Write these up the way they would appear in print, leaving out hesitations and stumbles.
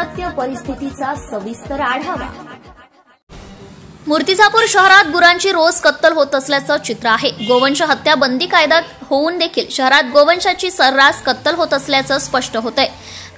सत्य परिस्थितीचा सविस्तर आढावा। मूर्तिजापूर शहरात गुरांची रोज कत्तल होत असल्याचं चित्र आहे। गोवंश हत्या बंदी कायदा होऊन देखील शहरात गोवंशाची सर्रास कत्तल होत असल्याचं स्पष्ट होतंय।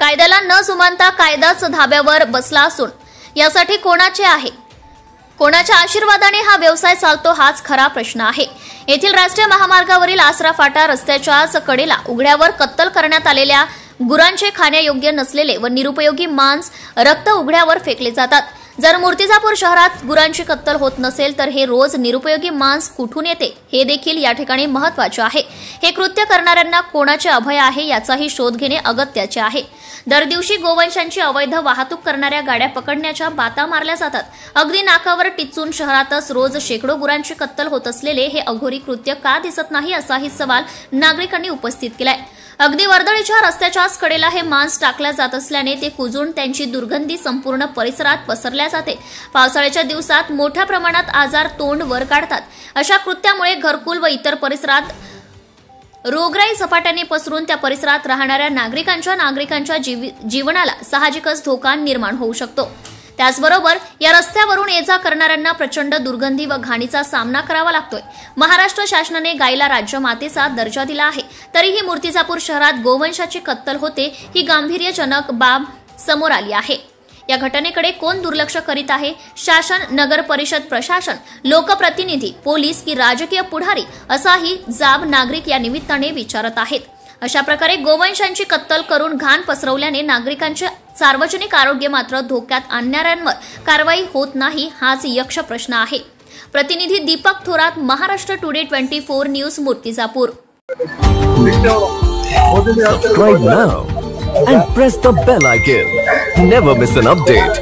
कायद्याला न जुमानता कायदाच धाब्यावर बसला असून यासाठी कोणाच्या आशीर्वादाने हा व्यवसाय चालतो हाच खरा प्रश्न आहे। येथील राष्ट्रीय महामार्गावरील आसरा फाटा रस्त्याच्याच कडेला उघड्यावर कत्तल करण्यात आलेल्या गुरांचे खाण्यायोग्य नसलेले व निरुपयोगी मांस रक्त उघड्यावर फेकले जातात। जर मूर्तिजापूर शहरात गुरांची कत्तल होत नसेल तर हे रोज निरुपयोगी मांस कुठून येते हे देखील या ठिकाणी महत्त्वाचे आहे। हे कृत्य करणाऱ्यांना कोणाचे अभय आहे याचाही शोध घेणे अगत्याचे आहे। दर दिवशी गोवंशांची अवैध वाहतूक करणाऱ्या गाड्या पकडण्याच्या बाता मारल्या जातात। अगदी नाकावर टिचून शहरातच रोज शेकडो गुरांची कत्तल होत असलेले हे अघोरी कृत्य का दिसत नाही असाही सवाल नागरिकांनी उपस्थित केलाय। अगदी वर्दळीच्या रस्त्याच्याच कडेला हे मांस टाकल्या जात असल्याने ते कुजून त्यांची दुर्गंधी संपूर्ण परिसरात पसरल्या जाते। पावसाळ्याच्या दिवसात मोठ्या प्रमाणात आजार तोंड वर काढतात। अशा कृत्यामुळे घरकुल व इतर परिसरात रोगराई झपाट्याने पसरून त्या परिसरात राहणाऱ्या नागरिकांच्या जीवनाला साहजिकच धोका निर्माण होऊ शकतो। त्याचबरोबर या रस्त्यावरून ये-जा करणाऱ्यांना प्रचंड दुर्गंधी व घाणीचा सामना करावा लागतोय। महाराष्ट्र शासनाने गायीला राज्यमातेचा दर्जा दिला आहे, तरीही मूर्तिजापूर शहरात गोवंशाची कत्तल होते ही गांभीर्यजनक बाब समोर आली आहे। या घटनेकडे कोण दुर्लक्ष करीत आहे? शासन, नगर परिषद प्रशासन, लोकप्रतिनिधी, पोलीस की राजकीय पुढारी असाही जाब नागरिक या निमित्ताने विचारत आहेत। अशा प्रकारे गोवंशांची कत्तल करून घाण पसरवल्याने नागरिकांचे सार्वजनिक आरोग्य मात्र धोक्यात आणणाऱ्यांवर कारवाई होत नाही हाच यक्ष प्रश्न आहे। प्रतिनिधी Deepak Thorat, Maharashtra today 24 news, Murtizapur. Subscribe now and press the bell icon. Never miss an update.